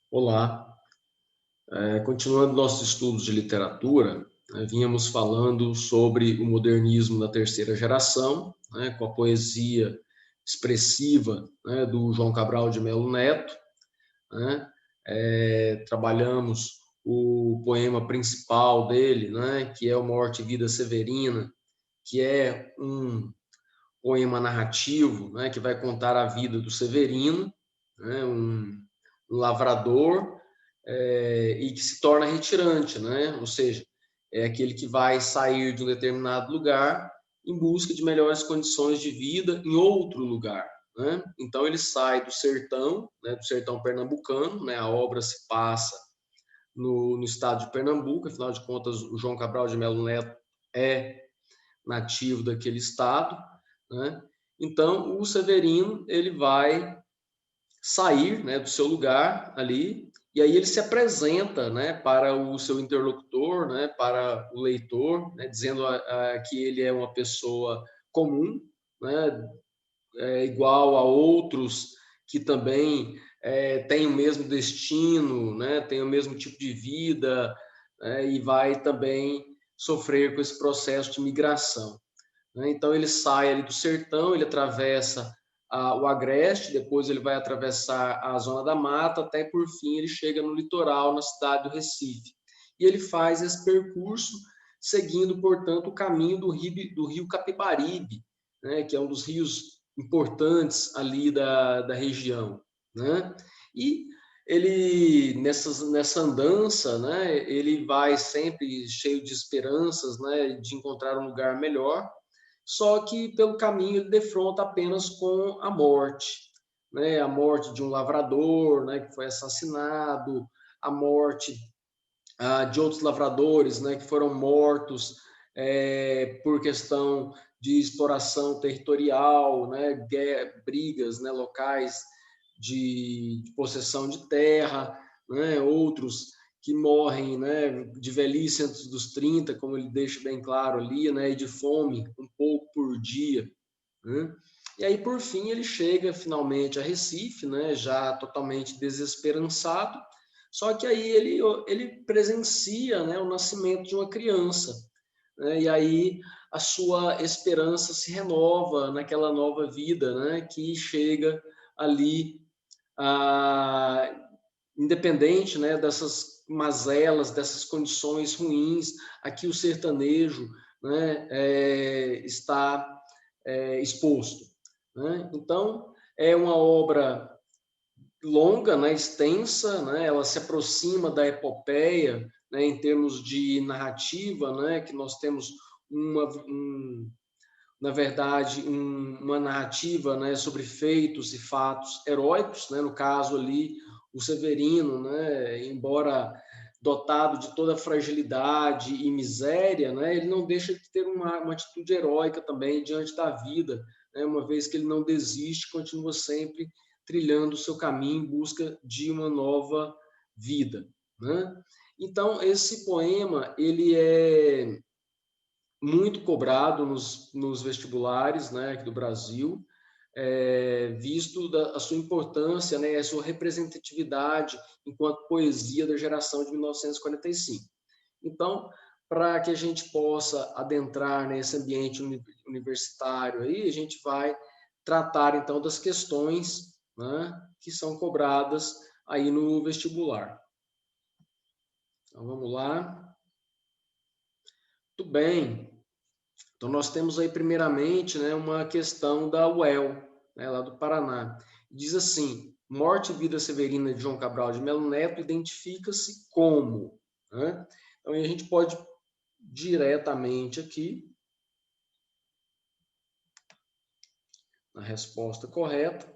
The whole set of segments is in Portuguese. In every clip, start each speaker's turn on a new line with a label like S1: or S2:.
S1: Olá, continuando nossos estudos de literatura, vínhamos falando sobre o modernismo da terceira geração, né, com a poesia expressiva, né, do João Cabral de Melo Neto, né, trabalhamos o poema principal dele, né, que é o Morte e Vida Severina, que é um poema narrativo, né, que vai contar a vida do Severino, né, um lavrador, e que se torna retirante, né? Ou seja, é aquele que vai sair de um determinado lugar em busca de melhores condições de vida em outro lugar, né? Então ele sai do sertão, né, do sertão pernambucano, né? A obra se passa no estado de Pernambuco, afinal de contas o João Cabral de Melo Neto é nativo daquele estado, né? Então o Severino ele vai sair, né, do seu lugar ali, e aí ele se apresenta, né, para o seu interlocutor, né, para o leitor, né, dizendo que ele é uma pessoa comum, né, igual a outros que também têm o mesmo destino, né, têm o mesmo tipo de vida, né, e vai também sofrer com esse processo de migração, né? Então ele sai ali do sertão, ele atravessa o Agreste, depois ele vai atravessar a Zona da Mata, até por fim ele chega no litoral, na cidade do Recife. E ele faz esse percurso seguindo, portanto, o caminho do rio Capibaribe, né, que é um dos rios importantes ali da região, né? E ele nessa andança, né, ele vai sempre cheio de esperanças, né, de encontrar um lugar melhor, só que pelo caminho ele defronta apenas com a morte, né? A morte de um lavrador, né, que foi assassinado, a morte de outros lavradores, né, que foram mortos por questão de exploração territorial, né, brigas, né, locais de possessão de terra, né, outros que morrem, né, de velhice antes dos 30, como ele deixa bem claro ali, né, e de fome um pouco por dia, né? E aí, por fim, ele chega finalmente a Recife, né, já totalmente desesperançado, só que aí ele presencia, né, o nascimento de uma criança, né, e aí a sua esperança se renova naquela nova vida, né, que chega ali, ah, independente, né, dessas mazelas, dessas condições ruins, aqui o sertanejo, né, está exposto, né? Então, é uma obra longa, né, extensa, né, ela se aproxima da epopeia, né, em termos de narrativa, né, que nós temos na verdade, uma narrativa, né, sobre feitos e fatos heróicos, né, no caso ali, o Severino, né, embora dotado de toda a fragilidade e miséria, né, ele não deixa de ter uma atitude heróica também diante da vida, né, uma vez que ele não desiste, continua sempre trilhando o seu caminho em busca de uma nova vida, né? Então, esse poema, ele é muito cobrado nos vestibulares, né, aqui do Brasil, visto a sua importância, né, a sua representatividade enquanto poesia da geração de 1945. Então, para que a gente possa adentrar nesse ambiente universitário aí, a gente vai tratar então das questões, né, que são cobradas aí no vestibular. Então vamos lá. Tudo bem. Então, nós temos aí, primeiramente, né, uma questão da UEL, né, lá do Paraná. Diz assim: Morte e Vida Severina de João Cabral de Melo Neto identifica-se como, né? Então, a gente pode diretamente aqui, na resposta correta,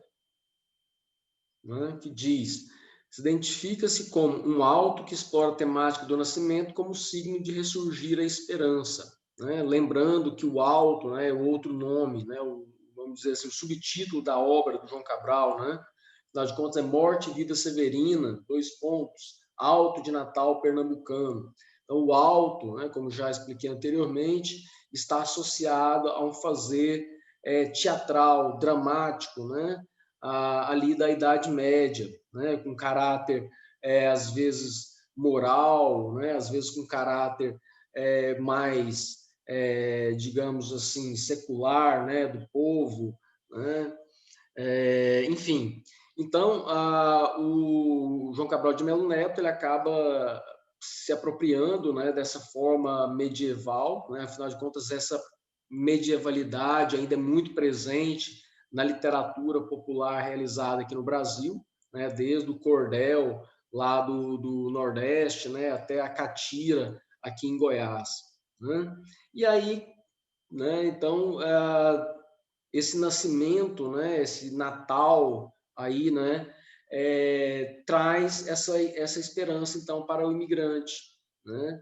S1: né, que diz: se identifica-se como um alto que explora a temática do nascimento como signo de ressurgir a esperança, né? Lembrando que o alto, né, é outro nome, né, vamos dizer assim, o subtítulo da obra do João Cabral, né? Afinal de contas, é Morte e Vida Severina, dois pontos, Alto de Natal Pernambucano. Então, o alto, né, como já expliquei anteriormente, está associado a um fazer teatral, dramático, né? Ali da Idade Média, né, com caráter às vezes moral, né? Às vezes com caráter mais, digamos assim, secular, né? Do povo, né? Enfim, então o João Cabral de Melo Neto ele acaba se apropriando, né, dessa forma medieval, né? Afinal de contas, essa medievalidade ainda é muito presente na literatura popular realizada aqui no Brasil, né? Desde o cordel lá do Nordeste, né, até a catira aqui em Goiás, né? E aí, né, então, esse nascimento, né, esse Natal aí, né, traz essa esperança, então, para o imigrante, né?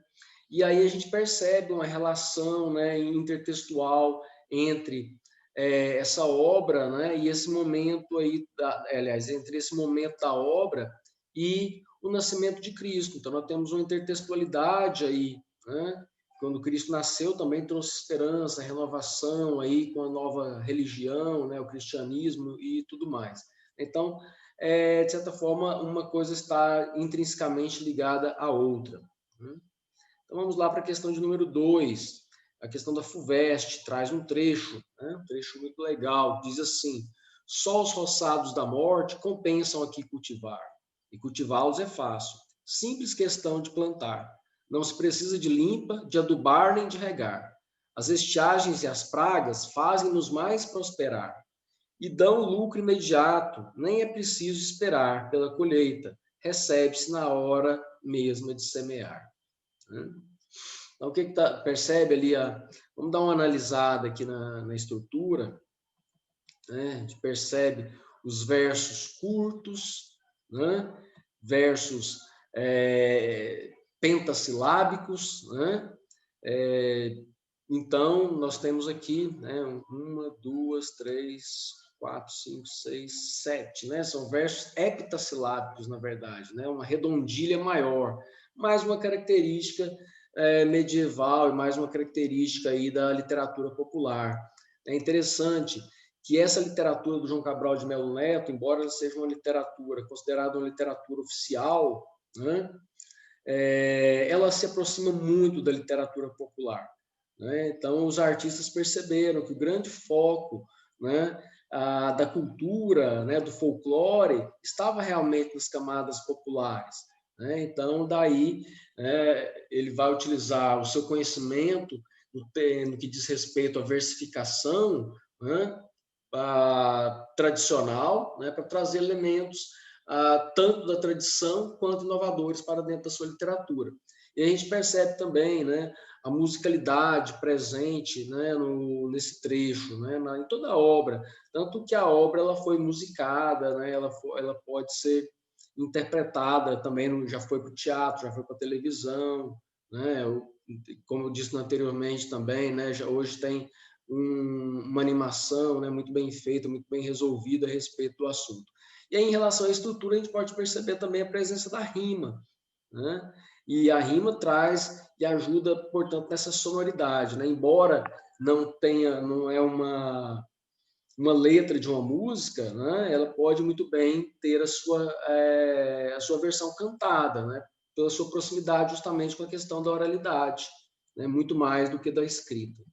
S1: E aí a gente percebe uma relação, né, intertextual entre essa obra, né, e esse momento aí, aliás, entre esse momento da obra e o nascimento de Cristo. Então, nós temos uma intertextualidade aí, né? Quando Cristo nasceu, também trouxe esperança, renovação aí com a nova religião, né, o cristianismo e tudo mais. Então, de certa forma, uma coisa está intrinsecamente ligada à outra, né? Então, vamos lá para a questão de número 2. A questão da FUVEST traz um trecho, né, um trecho muito legal. Diz assim: só os roçados da morte compensam aqui cultivar, e cultivá-los é fácil. Simples questão de plantar. Não se precisa de limpa, de adubar nem de regar. As estiagens e as pragas fazem-nos mais prosperar e dão lucro imediato, nem é preciso esperar pela colheita, recebe-se na hora mesma de semear. Então, o que percebe ali? Vamos dar uma analisada aqui na estrutura, né? A gente percebe os versos curtos, né? Versos pentassilábicos, né? Então, nós temos aqui, né, 1, 2, 3, 4, 5, 6, 7, né? São versos heptassilábicos, na verdade, né? Uma redondilha maior, mais uma característica medieval e mais uma característica aí da literatura popular. É interessante que essa literatura do João Cabral de Melo Neto, embora ela seja uma literatura considerada uma literatura oficial, né? Ela se aproxima muito da literatura popular, né? Então, os artistas perceberam que o grande foco, né, da cultura, né, do folclore, estava realmente nas camadas populares, né? Então, daí, ele vai utilizar o seu conhecimento no que diz respeito à versificação, né, tradicional, né, para trazer elementos tanto da tradição quanto inovadores para dentro da sua literatura. E a gente percebe também, né, a musicalidade presente, né, nesse trecho, né, em toda a obra, tanto que a obra ela foi musicada, né, ela pode ser interpretada também, já foi para o teatro, já foi para a televisão, né, como eu disse anteriormente também, né, hoje tem uma animação, né, muito bem feita, muito bem resolvida a respeito do assunto. E aí, em relação à estrutura, a gente pode perceber também a presença da rima, né? E a rima traz e ajuda, portanto, nessa sonoridade, né? Embora não é uma letra de uma música, né? Ela pode muito bem ter a sua versão cantada, né? Pela sua proximidade justamente com a questão da oralidade, né? Muito mais do que da escrita.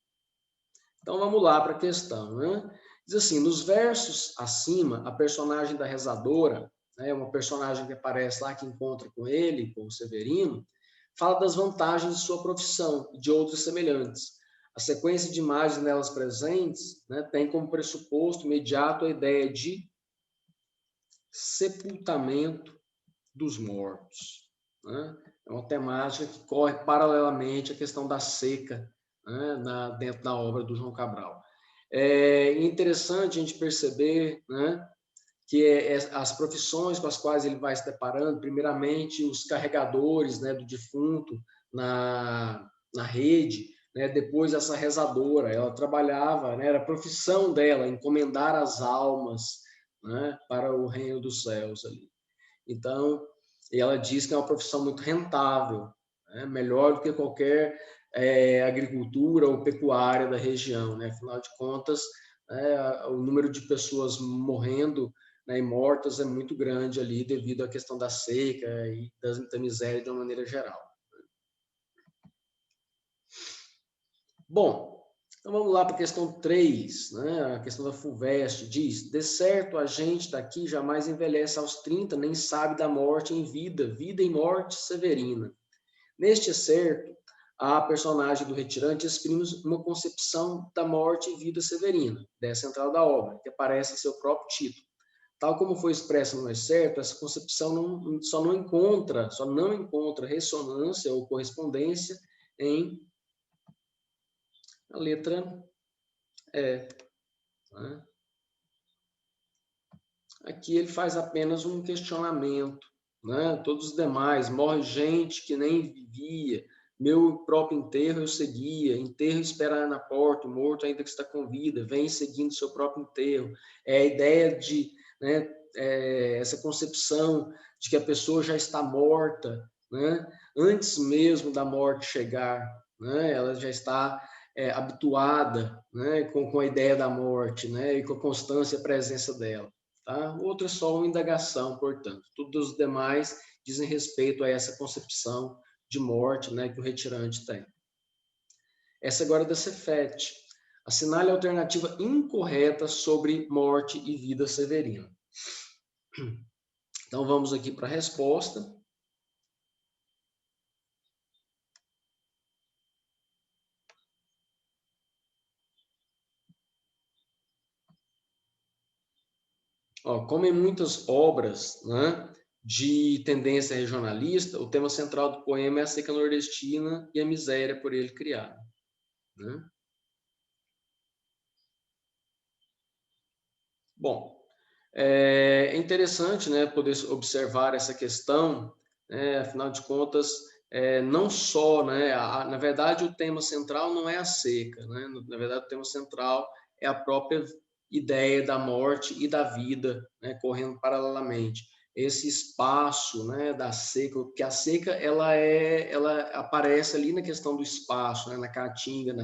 S1: Então, vamos lá para a questão, né? Diz assim, nos versos acima, a personagem da rezadora, né, uma personagem que aparece lá, que encontra com ele, com o Severino, fala das vantagens de sua profissão e de outras semelhantes. A sequência de imagens nelas presentes, né, tem como pressuposto imediato a ideia de sepultamento dos mortos, né? É uma temática que corre paralelamente à questão da seca, né, dentro da obra do João Cabral. É interessante a gente perceber, né, que as profissões com as quais ele vai se deparando, primeiramente os carregadores, né, do defunto na rede, né, depois essa rezadora, ela trabalhava, né, era a profissão dela, encomendar as almas, né, para o reino dos céus ali. Então, ela diz que é uma profissão muito rentável, né, melhor do que qualquer agricultura ou pecuária da região, né? Afinal de contas, o número de pessoas morrendo né, e mortas é muito grande ali devido à questão da seca e da miséria de uma maneira geral. Bom, então vamos lá para a questão 3, né? A questão da FUVEST diz: de certo, a gente daqui jamais envelhece aos 30, nem sabe da morte em vida, vida e morte severina. Neste excerto, a personagem do retirante exprime uma concepção da morte e vida severina, ideia central da obra, que aparece em seu próprio título. Tal como foi expressa no excerto, essa concepção só não encontra ressonância ou correspondência em a letra E. Né? Aqui ele faz apenas um questionamento. Né? Todos os demais, morre gente que nem vivia, meu próprio enterro eu seguia, enterro esperar na porta, o morto ainda que está com vida, vem seguindo seu próprio enterro. É a ideia de, né, essa concepção de que a pessoa já está morta, né, antes mesmo da morte chegar, né, ela já está habituada, né, com a ideia da morte, né, e com a constância e a presença dela. Tá? O outro é só uma indagação, portanto. Todos os demais dizem respeito a essa concepção de morte, né, que o retirante tem. Essa agora é da Cefete. Assinale a alternativa incorreta sobre morte e vida severina. Então, vamos aqui para a resposta. Ó, como em muitas obras, né, de tendência regionalista, o tema central do poema é a seca nordestina e a miséria por ele criada. Né? Bom, é interessante, né, poder observar essa questão, né, afinal de contas, não só, né, na verdade, o tema central não é a seca, né, na verdade, o tema central é a própria ideia da morte e da vida, né, correndo paralelamente. Esse espaço, né, da seca, porque a seca ela aparece ali na questão do espaço, né, na caatinga,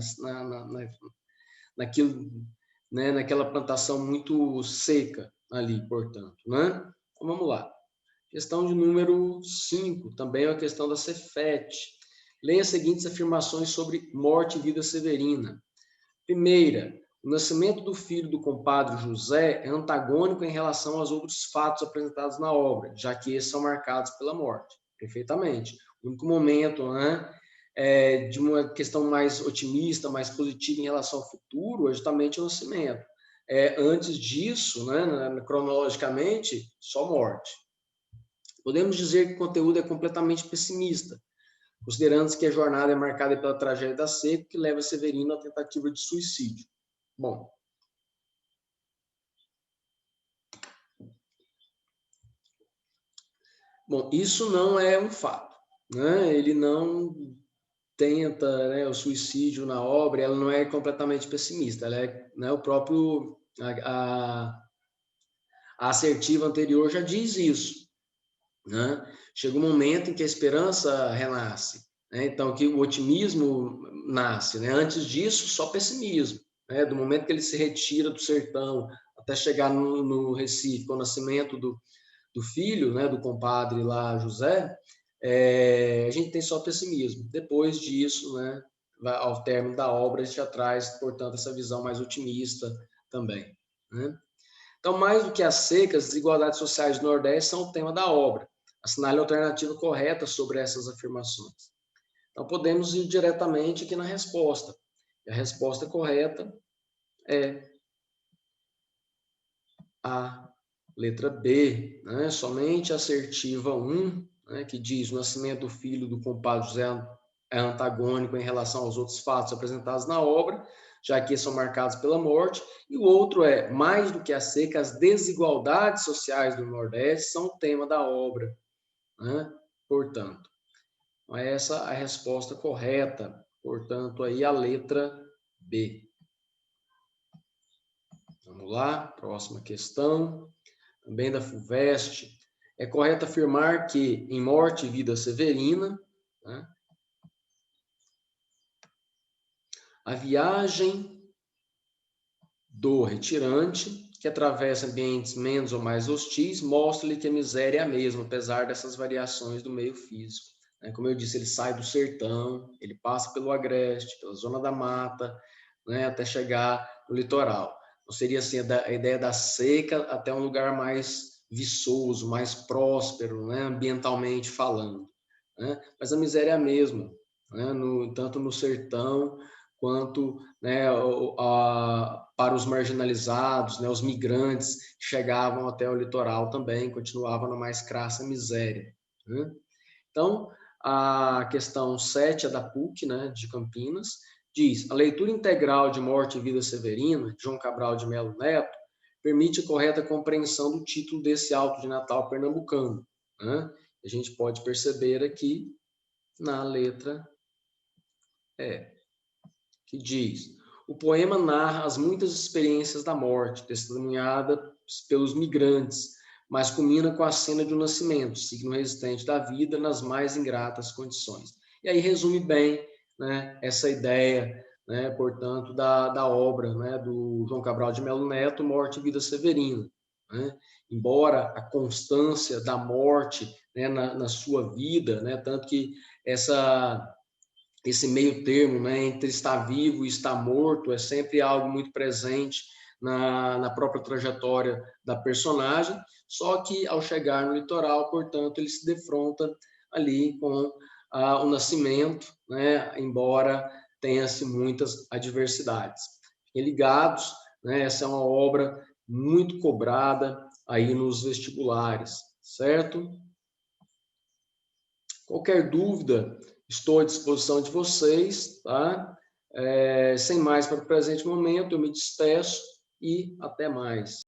S1: naquilo, né, naquela plantação muito seca ali, portanto, né? Então, vamos lá. Questão de número 5, também é a questão da Cefete. Leia as seguintes afirmações sobre morte e vida severina. Primeira, o nascimento do filho do compadre José é antagônico em relação aos outros fatos apresentados na obra, já que esses são marcados pela morte. Perfeitamente. O único momento, né, de uma questão mais otimista, mais positiva em relação ao futuro, é justamente o nascimento. Antes disso, né, cronologicamente, só morte. Podemos dizer que o conteúdo é completamente pessimista, considerando-se que a jornada é marcada pela tragédia da seca, que leva Severino à tentativa de suicídio. Bom, isso não é um fato, né? Ele não tenta, né, o suicídio na obra, ela não é completamente pessimista, ela é, né, o próprio a assertiva anterior já diz isso, né? Chega um momento em que a esperança renasce, né? Então que o otimismo nasce, né? Antes disso, só pessimismo, né? Do momento que ele se retira do sertão até chegar no Recife, com o nascimento do filho, né? Do compadre lá, José, a gente tem só pessimismo. Depois disso, né? Ao término da obra, a gente já traz, portanto, essa visão mais otimista também, né? Então, mais do que as secas, as desigualdades sociais do Nordeste são o tema da obra. Assinale a alternativa correta sobre essas afirmações. Então, podemos ir diretamente aqui na resposta. E a resposta correta é a letra B, né? Somente a assertiva 1, né, que diz o nascimento do filho do compadre José é antagônico em relação aos outros fatos apresentados na obra, já que são marcados pela morte, e o outro é, mais do que a seca, as desigualdades sociais do Nordeste são o tema da obra, né? Portanto, essa é a resposta correta, portanto, aí a letra B. Vamos lá, próxima questão, também da FUVEST. É correto afirmar que em morte e vida severina, né, a viagem do retirante que atravessa ambientes menos ou mais hostis, mostra-lhe que a miséria é a mesma, apesar dessas variações do meio físico. Como eu disse, ele sai do sertão, ele passa pelo agreste, pela zona da mata, até chegar no litoral. Então, seria assim, a ideia da seca até um lugar mais viçoso, mais próspero, ambientalmente falando. Mas a miséria é a mesma, tanto no sertão quanto para os marginalizados, os migrantes que chegavam até o litoral também, continuavam na mais crassa miséria. Então, a questão 7 é da PUC, de Campinas, diz: a leitura integral de Morte e Vida Severina, de João Cabral de Melo Neto, permite a correta compreensão do título desse auto de Natal pernambucano. A gente pode perceber aqui na letra E, que diz: o poema narra as muitas experiências da morte, testemunhadas pelos migrantes, mas culmina com a cena de um nascimento, signo resistente da vida nas mais ingratas condições. E aí resume bem essa ideia, portanto, da obra do João Cabral de Melo Neto, Morte e Vida Severina. Embora a constância da morte na sua vida, tanto que esse meio termo entre estar vivo e estar morto é sempre algo muito presente na própria trajetória da personagem, só que ao chegar no litoral, portanto, ele se defronta ali com o nascimento, embora tenha-se muitas adversidades. Fiquem ligados, essa é uma obra muito cobrada aí nos vestibulares, certo? Qualquer dúvida, estou à disposição de vocês, tá? Sem mais para o presente momento, eu me despeço e até mais.